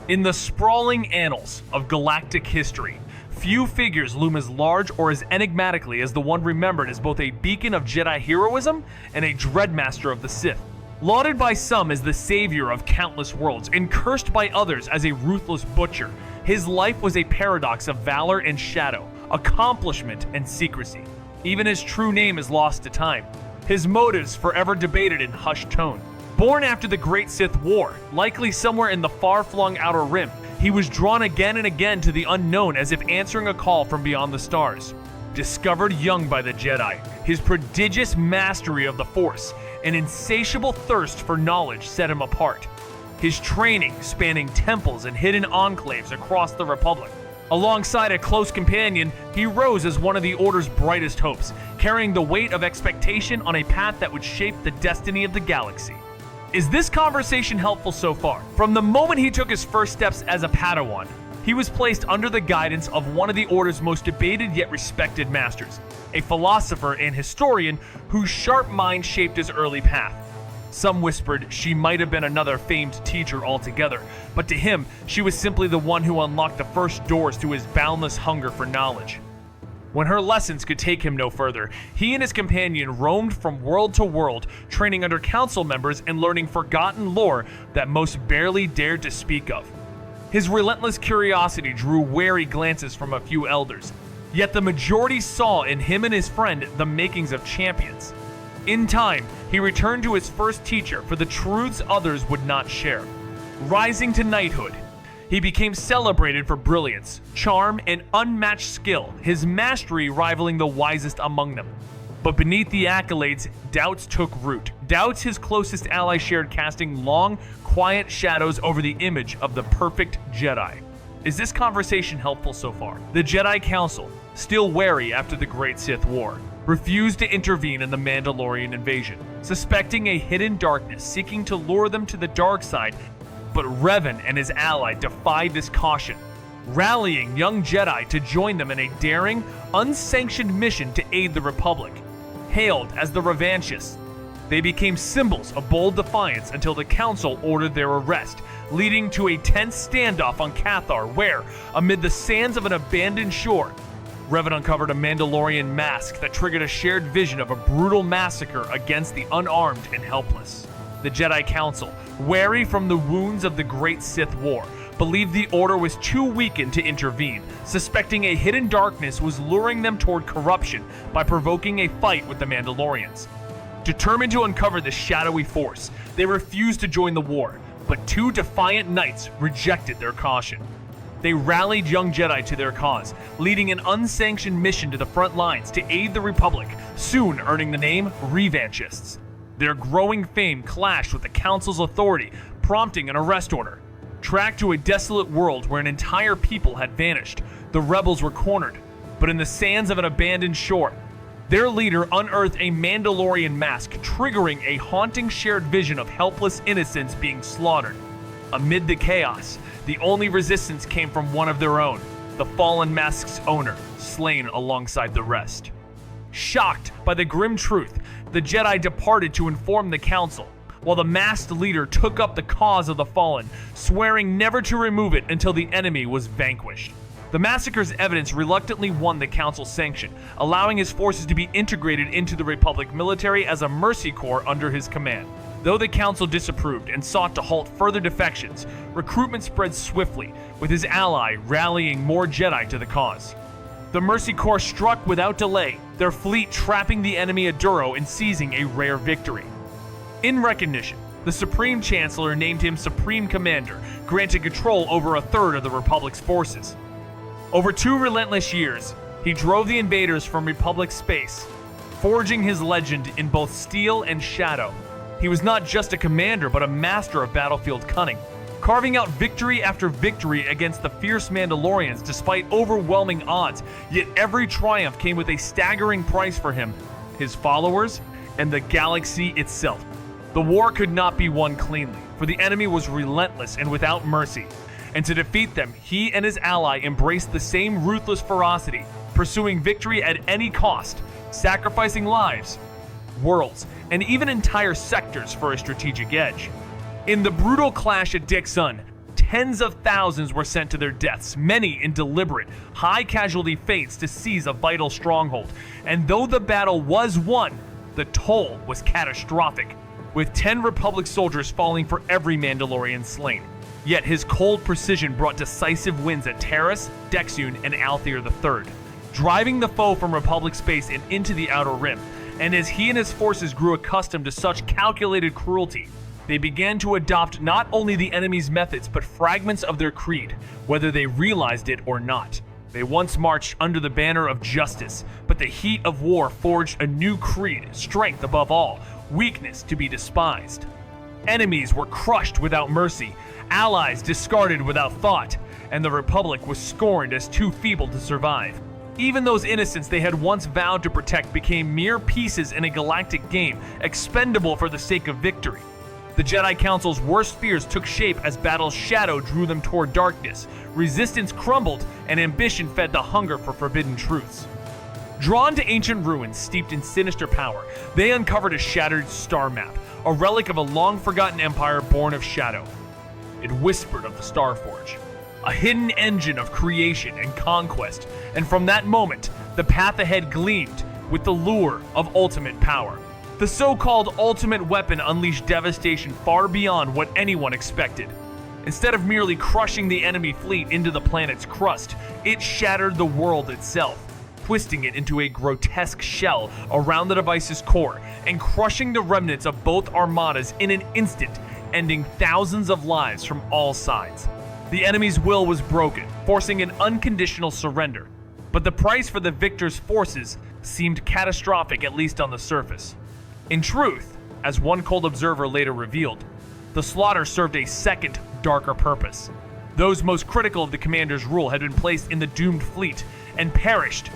In the sprawling annals of galactic history, few figures loom as large or as enigmatically as the one remembered as both a beacon of Jedi heroism and a dreadmaster of the Sith. Lauded by some as the savior of countless worlds and cursed by others as a ruthless butcher, his life was a paradox of valor and shadow, accomplishment and secrecy. Even his true name is lost to time, his motives forever debated in hushed tone. Born after the Great Sith War, likely somewhere in the far-flung Outer Rim, he was drawn again and again to the unknown as if answering a call from beyond the stars. Discovered young by the Jedi, his prodigious mastery of the Force and insatiable thirst for knowledge set him apart. His training spanning temples and hidden enclaves across the Republic. Alongside a close companion, he rose as one of the Order's brightest hopes, carrying the weight of expectation on a path that would shape the destiny of the galaxy. Is this conversation helpful so far? From the moment he took his first steps as a Padawan, he was placed under the guidance of one of the Order's most debated yet respected masters, a philosopher and historian whose sharp mind shaped his early path. Some whispered she might have been another famed teacher altogether, but to him, she was simply the one who unlocked the first doors to his boundless hunger for knowledge. When her lessons could take him no further, he and his companion roamed from world to world, training under council members and learning forgotten lore that most barely dared to speak of. His relentless curiosity drew wary glances from a few elders, yet the majority saw in him and his friend the makings of champions. In time, he returned to his first teacher for the truths others would not share. Rising to knighthood, he became celebrated for brilliance, charm, and unmatched skill, his mastery rivaling the wisest among them. But beneath the accolades, doubts took root. Doubts his closest ally shared, casting long, quiet shadows over the image of the perfect Jedi. Is this conversation helpful so far? The Jedi Council, still wary after the Great Sith War, refused to intervene in the Mandalorian invasion, suspecting a hidden darkness seeking to lure them to the dark side. But Revan and his ally defied this caution, rallying young Jedi to join them in a daring, unsanctioned mission to aid the Republic. Hailed as the Revanchists, they became symbols of bold defiance until the Council ordered their arrest, leading to a tense standoff on Cathar where, amid the sands of an abandoned shore, Revan uncovered a Mandalorian mask that triggered a shared vision of a brutal massacre against the unarmed and helpless. The Jedi Council, wary from the wounds of the Great Sith War, believed the Order was too weakened to intervene, suspecting a hidden darkness was luring them toward corruption by provoking a fight with the Mandalorians. Determined to uncover the shadowy force, they refused to join the war, but two defiant knights rejected their caution. They rallied young Jedi to their cause, leading an unsanctioned mission to the front lines to aid the Republic, soon earning the name Revanchists. Their growing fame clashed with the Council's authority, prompting an arrest order. Tracked to a desolate world where an entire people had vanished, the rebels were cornered, but in the sands of an abandoned shore, their leader unearthed a Mandalorian mask, triggering a haunting shared vision of helpless innocents being slaughtered. Amid the chaos, the only resistance came from one of their own, the fallen mask's owner, slain alongside the rest. Shocked by the grim truth, the Jedi departed to inform the Council, while the masked leader took up the cause of the fallen, swearing never to remove it until the enemy was vanquished. The massacre's evidence reluctantly won the Council's sanction, allowing his forces to be integrated into the Republic military as a mercy corps under his command. Though the Council disapproved and sought to halt further defections, recruitment spread swiftly, with his ally rallying more Jedi to the cause. The Mercy Corps struck without delay, their fleet trapping the enemy at Duro and seizing a rare victory. In recognition, the Supreme Chancellor named him Supreme Commander, granting control over a third of the Republic's forces. Over 2 relentless years, he drove the invaders from Republic space, forging his legend in both steel and shadow. He was not just a commander, but a master of battlefield cunning, carving out victory after victory against the fierce Mandalorians despite overwhelming odds, yet every triumph came with a staggering price for him, his followers, and the galaxy itself. The war could not be won cleanly, for the enemy was relentless and without mercy, and to defeat them, he and his ally embraced the same ruthless ferocity, pursuing victory at any cost, sacrificing lives, worlds, and even entire sectors for a strategic edge. In the brutal clash at Dixon, tens of thousands were sent to their deaths, many in deliberate, high-casualty feints to seize a vital stronghold. And though the battle was won, the toll was catastrophic, with 10 Republic soldiers falling for every Mandalorian slain. Yet his cold precision brought decisive wins at Taris, Dexune, and Althir III, driving the foe from Republic space and into the Outer Rim. And as he and his forces grew accustomed to such calculated cruelty, they began to adopt not only the enemy's methods, but fragments of their creed, whether they realized it or not. They once marched under the banner of justice, but the heat of war forged a new creed, strength above all, weakness to be despised. Enemies were crushed without mercy, allies discarded without thought, and the Republic was scorned as too feeble to survive. Even those innocents they had once vowed to protect became mere pieces in a galactic game, expendable for the sake of victory. The Jedi Council's worst fears took shape as battle's shadow drew them toward darkness, resistance crumbled, and ambition fed the hunger for forbidden truths. Drawn to ancient ruins steeped in sinister power, they uncovered a shattered star map, a relic of a long-forgotten empire born of shadow. It whispered of the Starforge, a hidden engine of creation and conquest, and from that moment, the path ahead gleamed with the lure of ultimate power. The so-called ultimate weapon unleashed devastation far beyond what anyone expected. Instead of merely crushing the enemy fleet into the planet's crust, it shattered the world itself, twisting it into a grotesque shell around the device's core and crushing the remnants of both armadas in an instant, ending thousands of lives from all sides. The enemy's will was broken, forcing an unconditional surrender, but the price for the victor's forces seemed catastrophic, at least on the surface. In truth, as one cold observer later revealed, the slaughter served a second, darker purpose. Those most critical of the commander's rule had been placed in the doomed fleet and perished,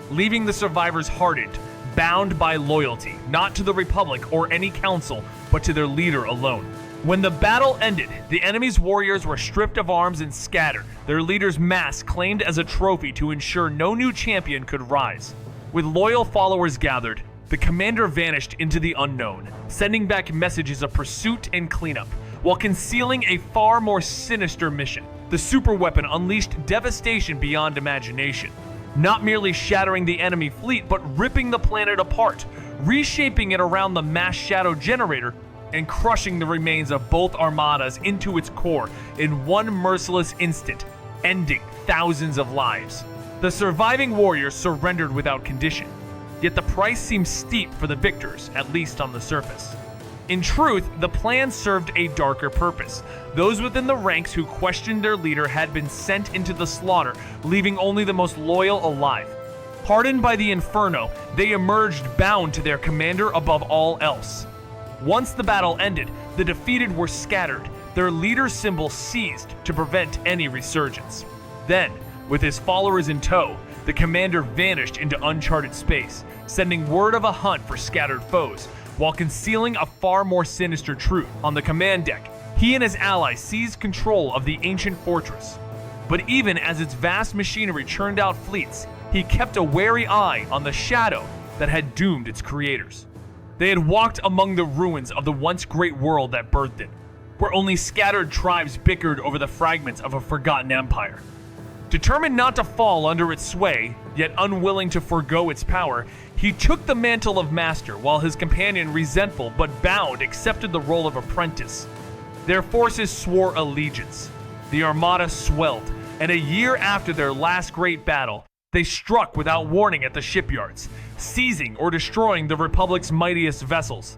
leaving the survivors hardened, bound by loyalty, not to the Republic or any council, but to their leader alone. When the battle ended, the enemy's warriors were stripped of arms and scattered, their leader's mask claimed as a trophy to ensure no new champion could rise. With loyal followers gathered, the commander vanished into the unknown, sending back messages of pursuit and cleanup, while concealing a far more sinister mission. The superweapon unleashed devastation beyond imagination, not merely shattering the enemy fleet, but ripping the planet apart, reshaping it around the mass shadow generator, and crushing the remains of both armadas into its core in one merciless instant, ending thousands of lives. The surviving warriors surrendered without condition, yet the price seemed steep for the victors, at least on the surface. In truth, the plan served a darker purpose. Those within the ranks who questioned their leader had been sent into the slaughter, leaving only the most loyal alive. Hardened by the inferno, they emerged bound to their commander above all else. Once the battle ended, the defeated were scattered, their leader's symbol seized to prevent any resurgence. Then, with his followers in tow, the commander vanished into uncharted space, sending word of a hunt for scattered foes, while concealing a far more sinister truth. On the command deck, he and his allies seized control of the ancient fortress. But even as its vast machinery churned out fleets, he kept a wary eye on the shadow that had doomed its creators. They had walked among the ruins of the once great world that birthed it, where only scattered tribes bickered over the fragments of a forgotten empire. Determined not to fall under its sway, yet unwilling to forego its power, he took the mantle of master, while his companion, resentful but bound, accepted the role of apprentice. Their forces swore allegiance. The armada swelled, and a year after their last great battle, they struck without warning at the shipyards, seizing or destroying the Republic's mightiest vessels.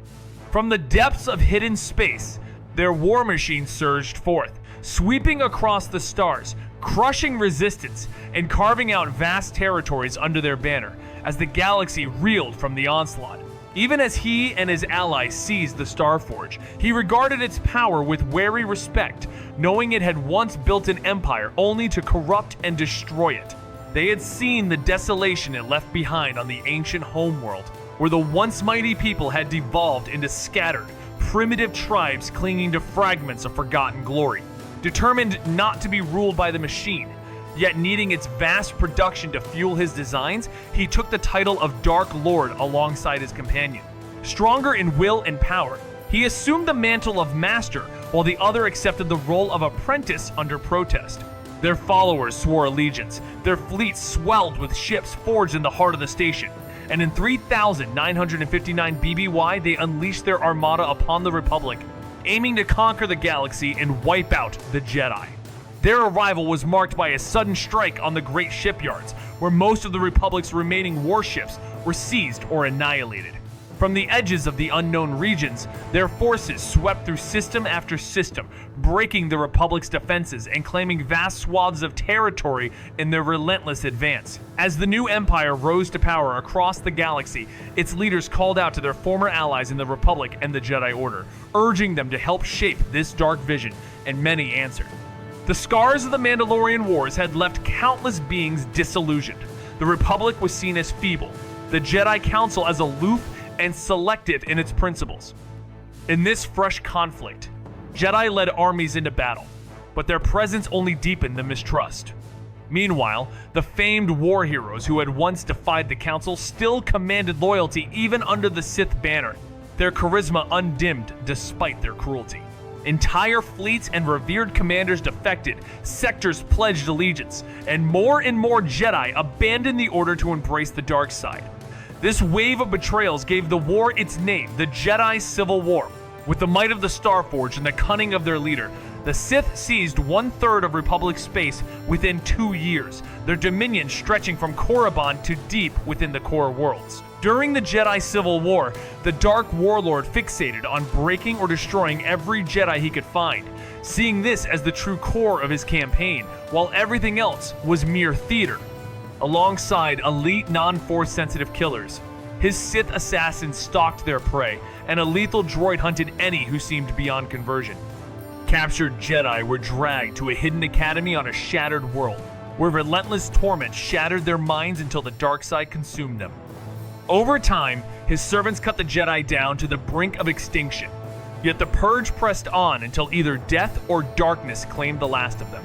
From the depths of hidden space, their war machine surged forth, sweeping across the stars, crushing resistance, and carving out vast territories under their banner as the galaxy reeled from the onslaught. Even as he and his allies seized the Starforge, he regarded its power with wary respect, knowing it had once built an empire only to corrupt and destroy it. They had seen the desolation it left behind on the ancient homeworld, where the once mighty people had devolved into scattered, primitive tribes clinging to fragments of forgotten glory. Determined not to be ruled by the machine, yet needing its vast production to fuel his designs, he took the title of Dark Lord alongside his companion. Stronger in will and power, he assumed the mantle of master, while the other accepted the role of apprentice under protest. Their followers swore allegiance. Their fleet swelled with ships forged in the heart of the station. And in 3,959 BBY, they unleashed their armada upon the Republic, aiming to conquer the galaxy and wipe out the Jedi. Their arrival was marked by a sudden strike on the great shipyards, where most of the Republic's remaining warships were seized or annihilated. From the edges of the unknown regions, their forces swept through system after system, breaking the Republic's defenses and claiming vast swaths of territory in their relentless advance. As the new empire rose to power across the galaxy, its leaders called out to their former allies in the Republic and the Jedi Order, urging them to help shape this dark vision, and many answered. The scars of the Mandalorian Wars had left countless beings disillusioned. The Republic was seen as feeble, the Jedi Council as aloof and selective in its principles. In this fresh conflict, Jedi led armies into battle, but their presence only deepened the mistrust. Meanwhile, the famed war heroes who had once defied the Council still commanded loyalty even under the Sith banner, their charisma undimmed despite their cruelty. Entire fleets and revered commanders defected, sectors pledged allegiance, and more Jedi abandoned the Order to embrace the dark side. This wave of betrayals gave the war its name, the Jedi Civil War. With the might of the Starforged and the cunning of their leader, the Sith seized 1/3 of Republic space within 2 years, their dominion stretching from Korriban to deep within the core worlds. During the Jedi Civil War, the Dark Warlord fixated on breaking or destroying every Jedi he could find, seeing this as the true core of his campaign, while everything else was mere theater. Alongside elite non-force sensitive killers, his Sith assassins stalked their prey, and a lethal droid hunted any who seemed beyond conversion. Captured Jedi were dragged to a hidden academy on a shattered world, where relentless torment shattered their minds until the dark side consumed them. Over time, his servants cut the Jedi down to the brink of extinction, yet the purge pressed on until either death or darkness claimed the last of them.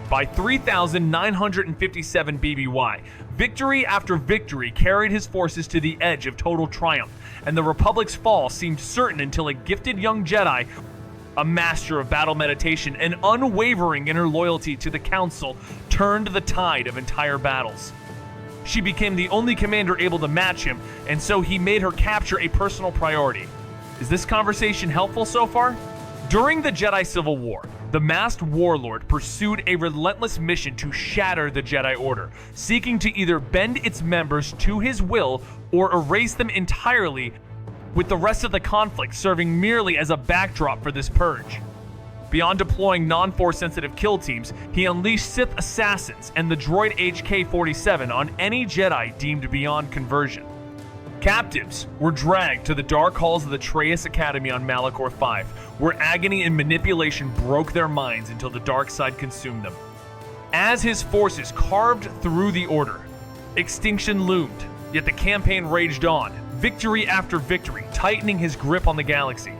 By 3,957 BBY, victory after victory carried his forces to the edge of total triumph, and the Republic's fall seemed certain until a gifted young Jedi, a master of battle meditation and unwavering in her loyalty to the Council, turned the tide of entire battles. She became the only commander able to match him, and so he made her capture a personal priority. Is this conversation helpful so far? During the Jedi Civil War, the masked warlord pursued a relentless mission to shatter the Jedi Order, seeking to either bend its members to his will or erase them entirely, with the rest of the conflict serving merely as a backdrop for this purge. Beyond deploying non-force sensitive kill teams, he unleashed Sith assassins and the droid HK-47 on any Jedi deemed beyond conversion. Captives were dragged to the dark halls of the Trace Academy on Malak 5, where agony and manipulation broke their minds until the dark side consumed them. As his forces carved through the Order, extinction loomed, yet the campaign raged on, victory after victory, tightening his grip on the galaxy.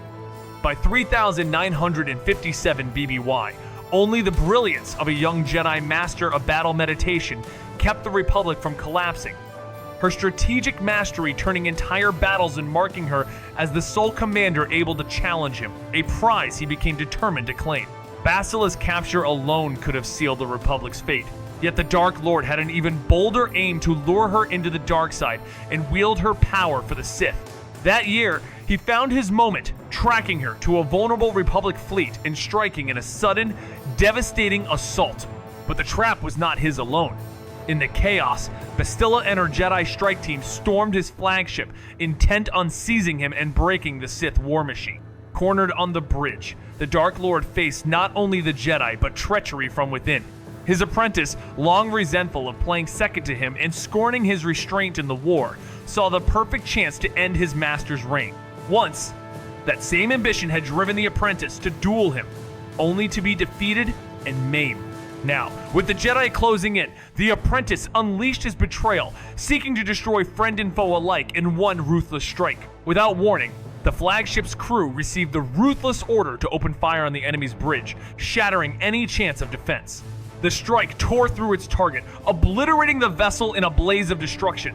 By 3,957 BBY, only the brilliance of a young Jedi master of battle meditation kept the Republic from collapsing, her strategic mastery turning entire battles and marking her as the sole commander able to challenge him, a prize he became determined to claim. Basila's capture alone could have sealed the Republic's fate, yet the Dark Lord had an even bolder aim to lure her into the dark side and wield her power for the Sith. That year, he found his moment, tracking her to a vulnerable Republic fleet and striking in a sudden, devastating assault. But the trap was not his alone. In the chaos, Bastila and her Jedi strike team stormed his flagship, intent on seizing him and breaking the Sith war machine. Cornered on the bridge, the Dark Lord faced not only the Jedi, but treachery from within. His apprentice, long resentful of playing second to him and scorning his restraint in the war, saw the perfect chance to end his master's reign. Once, that same ambition had driven the apprentice to duel him, only to be defeated and maimed. Now, with the Jedi closing in, the apprentice unleashed his betrayal, seeking to destroy friend and foe alike in one ruthless strike. Without warning, the flagship's crew received the ruthless order to open fire on the enemy's bridge, shattering any chance of defense. The strike tore through its target, obliterating the vessel in a blaze of destruction.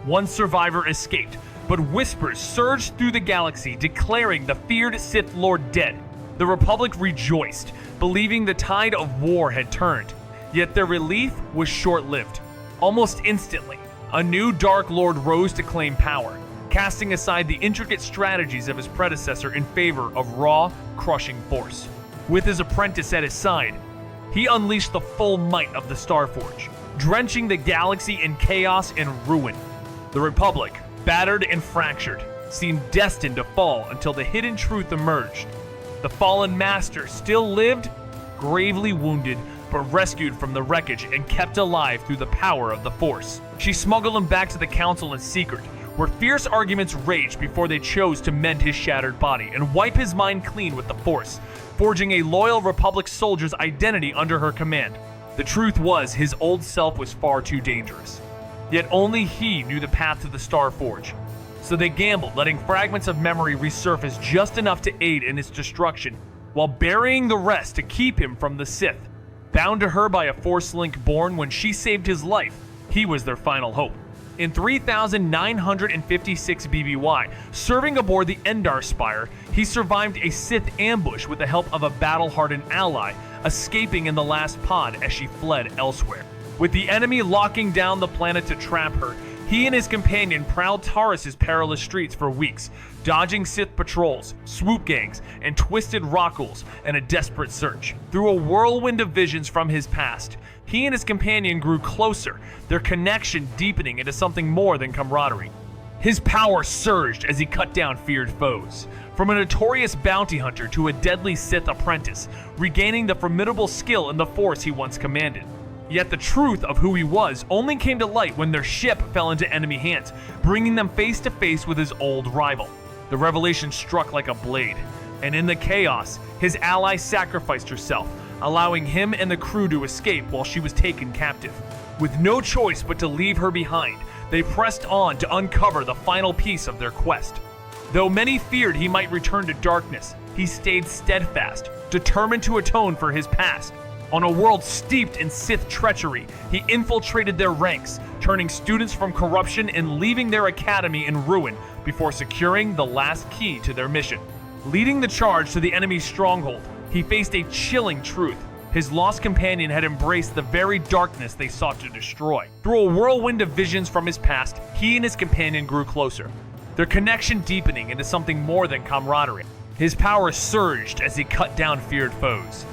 One survivor escaped, but whispers surged through the galaxy declaring the feared Sith Lord dead. The Republic rejoiced, believing the tide of war had turned. Yet their relief was short-lived. Almost instantly, a new Dark Lord rose to claim power, casting aside the intricate strategies of his predecessor in favor of raw, crushing force. With his apprentice at his side, he unleashed the full might of the Starforge, drenching the galaxy in chaos and ruin. The Republic, battered and fractured, seemed destined to fall until the hidden truth emerged. The fallen master still lived, gravely wounded, but rescued from the wreckage and kept alive through the power of the Force. She smuggled him back to the Council in secret, where fierce arguments raged before they chose to mend his shattered body and wipe his mind clean with the Force, forging a loyal Republic soldier's identity under her command. The truth was, his old self was far too dangerous. Yet only he knew the path to the Starforge. So they gambled, letting fragments of memory resurface just enough to aid in its destruction, while burying the rest to keep him from the Sith. Bound to her by a Force link born when she saved his life, he was their final hope. In 3,956 BBY, serving aboard the Endar Spire, he survived a Sith ambush with the help of a battle-hardened ally, escaping in the last pod as she fled elsewhere. With the enemy locking down the planet to trap her, he and his companion prowled Taurus's perilous streets for weeks, dodging Sith patrols, swoop gangs, and twisted rockels in a desperate search. Through a whirlwind of visions from his past, he and his companion grew closer, their connection deepening into something more than camaraderie. His power surged as he cut down feared foes, from a notorious bounty hunter to a deadly Sith apprentice, regaining the formidable skill and the Force he once commanded. Yet the truth of who he was only came to light when their ship fell into enemy hands, bringing them face to face with his old rival. The revelation struck like a blade, and in the chaos, his ally sacrificed herself, allowing him and the crew to escape while she was taken captive. With no choice but to leave her behind, they pressed on to uncover the final piece of their quest. Though many feared he might return to darkness, he stayed steadfast, determined to atone for his past. On a world steeped in Sith treachery, he infiltrated their ranks, turning students from corruption and leaving their academy in ruin before securing the last key to their mission. Leading the charge to the enemy's stronghold, he faced a chilling truth. His lost companion had embraced the very darkness they sought to destroy. Through a whirlwind of visions from his past, he and his companion grew closer, their connection deepening into something more than camaraderie. His power surged as he cut down feared foes,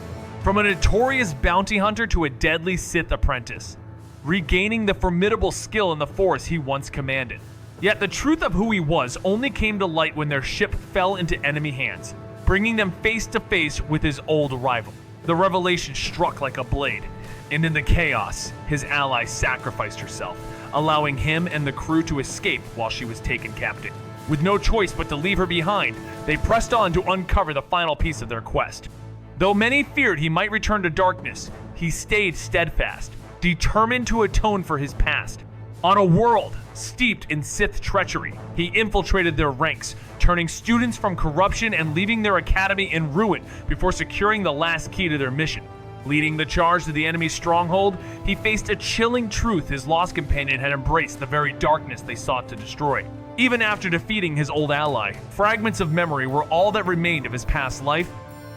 from a notorious bounty hunter to a deadly Sith apprentice, regaining the formidable skill in the Force he once commanded. Yet the truth of who he was only came to light when their ship fell into enemy hands, bringing them face to face with his old rival. The revelation struck like a blade, and in the chaos, his ally sacrificed herself, allowing him and the crew to escape while she was taken captive. With no choice but to leave her behind, they pressed on to uncover the final piece of their quest. Though many feared he might return to darkness, he stayed steadfast, determined to atone for his past. On a world steeped in Sith treachery, he infiltrated their ranks, turning students from corruption and leaving their academy in ruin before securing the last key to their mission. Leading the charge to the enemy's stronghold, he faced a chilling truth: his lost companion had embraced the very darkness they sought to destroy. Even after defeating his old ally, fragments of memory were all that remained of his past life,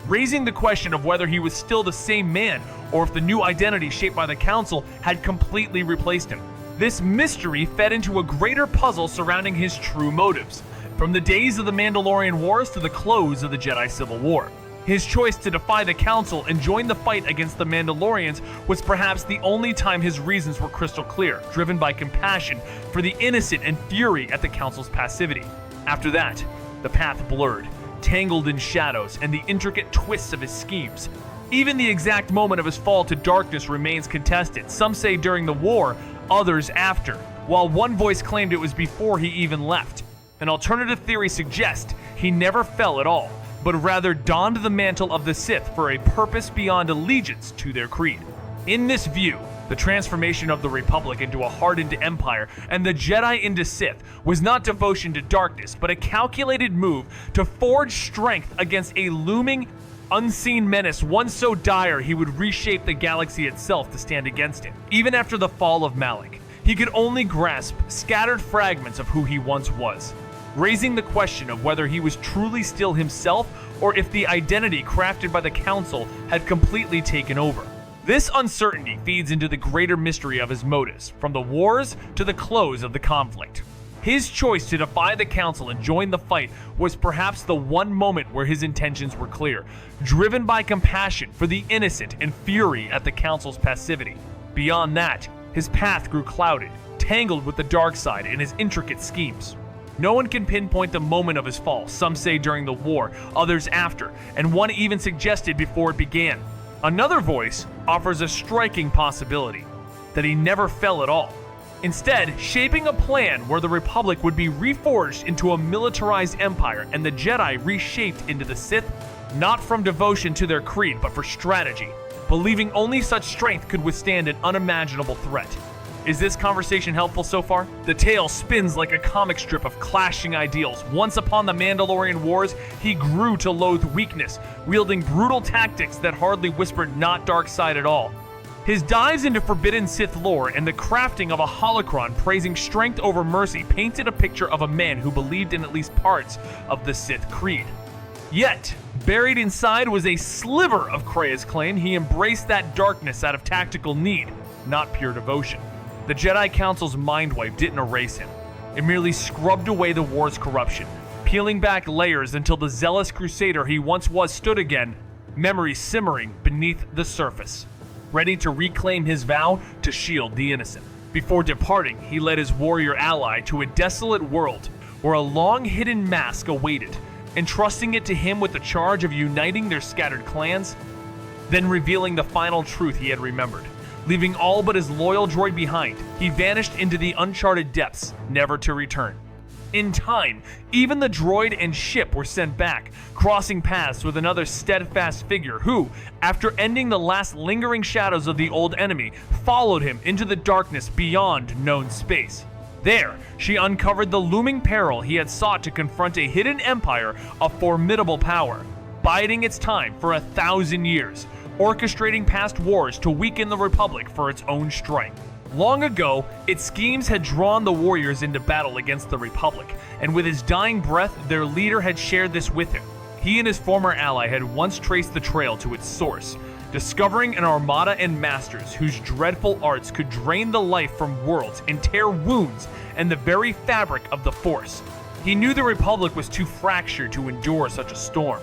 raising the question of whether he was still the same man or if the new identity shaped by the Council had completely replaced him. This mystery fed into a greater puzzle surrounding his true motives, from the days of the Mandalorian Wars to the close of the Jedi Civil War. His choice to defy the Council and join the fight against the Mandalorians was perhaps the only time his reasons were crystal clear, driven by compassion for the innocent and fury at the Council's passivity. After that, the path blurred, tangled in shadows and the intricate twists of his schemes. Even the exact moment of his fall to darkness remains contested. Some say during the war, others after, while one voice claimed it was before he even left. An alternative theory suggests he never fell at all, but rather donned the mantle of the Sith for a purpose beyond allegiance to their creed. In this view, the transformation of the Republic into a hardened empire and the Jedi into Sith was not devotion to darkness, but a calculated move to forge strength against a looming, unseen menace, one so dire he would reshape the galaxy itself to stand against it. Even after the fall of Malak, he could only grasp scattered fragments of who he once was, raising the question of whether he was truly still himself or if the identity crafted by the Council had completely taken over. This uncertainty feeds into the greater mystery of his motives, from the wars to the close of the conflict. His choice to defy the Council and join the fight was perhaps the one moment where his intentions were clear, driven by compassion for the innocent and fury at the Council's passivity. Beyond that, his path grew clouded, tangled with the dark side and his intricate schemes. No one can pinpoint the moment of his fall, some say during the war, others after, and one even suggested before it began. Another voice offers a striking possibility, that he never fell at all. Instead, shaping a plan where the Republic would be reforged into a militarized empire and the Jedi reshaped into the Sith, not from devotion to their creed but for strategy, believing only such strength could withstand an unimaginable threat. Is this conversation helpful so far? The tale spins like a comic strip of clashing ideals. Once upon the Mandalorian Wars, he grew to loathe weakness, wielding brutal tactics that hardly whispered not dark side at all. His dives into forbidden Sith lore and the crafting of a holocron praising strength over mercy painted a picture of a man who believed in at least parts of the Sith creed. Yet, buried inside was a sliver of Krea's claim he embraced that darkness out of tactical need, not pure devotion. The Jedi Council's mind wipe didn't erase him. It merely scrubbed away the war's corruption, peeling back layers until the zealous crusader he once was stood again, memories simmering beneath the surface, ready to reclaim his vow to shield the innocent. Before departing, he led his warrior ally to a desolate world where a long-hidden mask awaited, entrusting it to him with the charge of uniting their scattered clans, then revealing the final truth he had remembered. Leaving all but his loyal droid behind, he vanished into the uncharted depths, never to return. In time, even the droid and ship were sent back, crossing paths with another steadfast figure who, after ending the last lingering shadows of the old enemy, followed him into the darkness beyond known space. There, she uncovered the looming peril he had sought to confront a hidden empire of formidable power, biding its time for 1,000 years, orchestrating past wars to weaken the Republic for its own strength. Long ago, its schemes had drawn the warriors into battle against the Republic, and with his dying breath, their leader had shared this with him. He and his former ally had once traced the trail to its source, discovering an armada and masters whose dreadful arts could drain the life from worlds and tear wounds in the very fabric of the Force. He knew the Republic was too fractured to endure such a storm,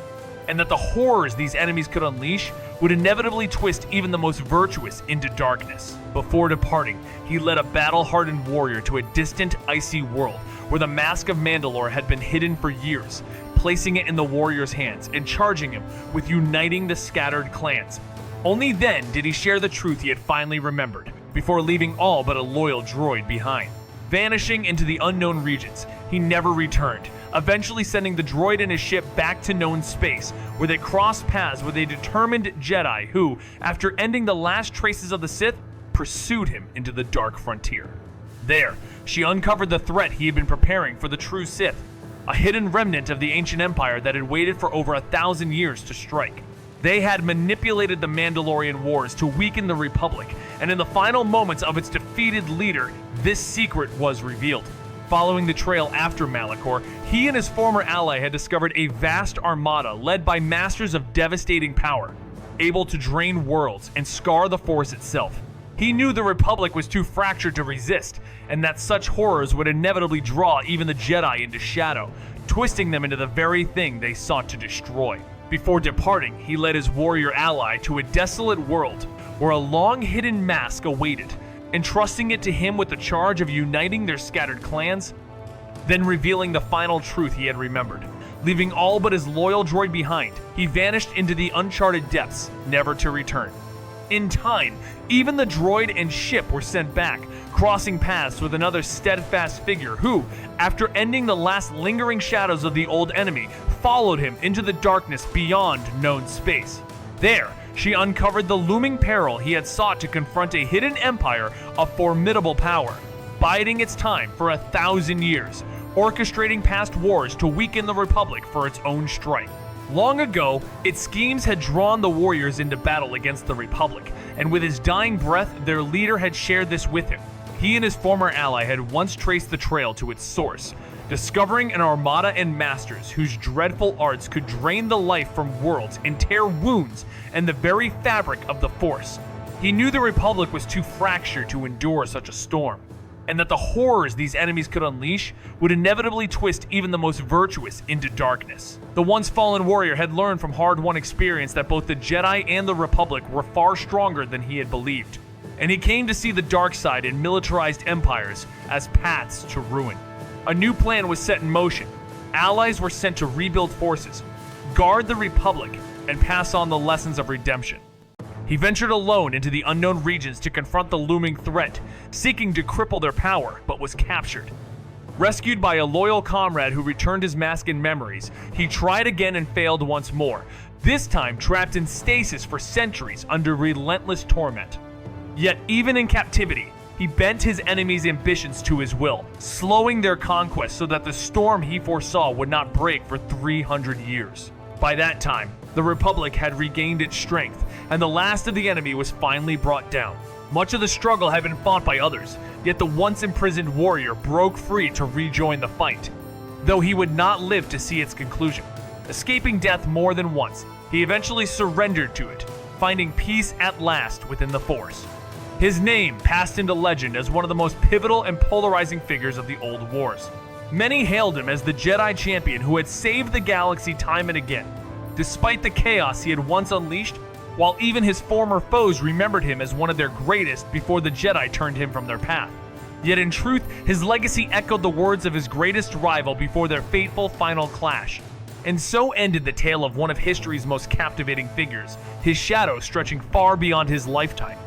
and that the horrors these enemies could unleash would inevitably twist even the most virtuous into darkness. Before departing, he led a battle-hardened warrior to a distant, icy world where the Mask of Mandalore had been hidden for years, placing it in the warrior's hands and charging him with uniting the scattered clans. Only then did he share the truth he had finally remembered, before leaving all but a loyal droid behind. Vanishing into the unknown regions, he never returned, eventually sending the droid and his ship back to known space, where they crossed paths with a determined Jedi who, after ending the last traces of the Sith, pursued him into the dark frontier. There, she uncovered the threat he had been preparing for the true Sith, a hidden remnant of the ancient empire that had waited for over 1,000 years to strike. They had manipulated the Mandalorian Wars to weaken the Republic, and in the final moments of its defeated leader, this secret was revealed. Following the trail after Malak, he and his former ally had discovered a vast armada led by masters of devastating power, able to drain worlds and scar the Force itself. He knew the Republic was too fractured to resist, and that such horrors would inevitably draw even the Jedi into shadow, twisting them into the very thing they sought to destroy. Before departing, he led his warrior ally to a desolate world where a long-hidden mask awaited, entrusting it to him with the charge of uniting their scattered clans, then revealing the final truth he had remembered. Leaving all but his loyal droid behind, he vanished into the uncharted depths, never to return. In time, even the droid and ship were sent back, crossing paths with another steadfast figure who, after ending the last lingering shadows of the old enemy, followed him into the darkness beyond known space. There, she uncovered the looming peril he had sought to confront a hidden empire of formidable power, biding its time for 1,000 years, orchestrating past wars to weaken the Republic for its own strength. Long ago, its schemes had drawn the warriors into battle against the Republic, and with his dying breath, their leader had shared this with him. He and his former ally had once traced the trail to its source, discovering an armada and masters whose dreadful arts could drain the life from worlds and tear wounds in the very fabric of the Force. He knew the Republic was too fractured to endure such a storm, and that the horrors these enemies could unleash would inevitably twist even the most virtuous into darkness. The once fallen warrior had learned from hard-won experience that both the Jedi and the Republic were far stronger than he had believed, and he came to see the dark side in militarized empires as paths to ruin. A new plan was set in motion. Allies were sent to rebuild forces, guard the Republic, and pass on the lessons of redemption. He ventured alone into the unknown regions to confront the looming threat, seeking to cripple their power, but was captured. Rescued by a loyal comrade who returned his mask and memories, he tried again and failed once more, this time trapped in stasis for centuries under relentless torment. Yet even in captivity, he bent his enemies' ambitions to his will, slowing their conquest so that the storm he foresaw would not break for 300 years. By that time, the Republic had regained its strength, and the last of the enemy was finally brought down. Much of the struggle had been fought by others, yet the once imprisoned warrior broke free to rejoin the fight, though he would not live to see its conclusion. Escaping death more than once, he eventually surrendered to it, finding peace at last within the Force. His name passed into legend as one of the most pivotal and polarizing figures of the old wars. Many hailed him as the Jedi champion who had saved the galaxy time and again, despite the chaos he had once unleashed, while even his former foes remembered him as one of their greatest before the Jedi turned him from their path. Yet in truth, his legacy echoed the words of his greatest rival before their fateful final clash. And so ended the tale of one of history's most captivating figures, his shadow stretching far beyond his lifetime.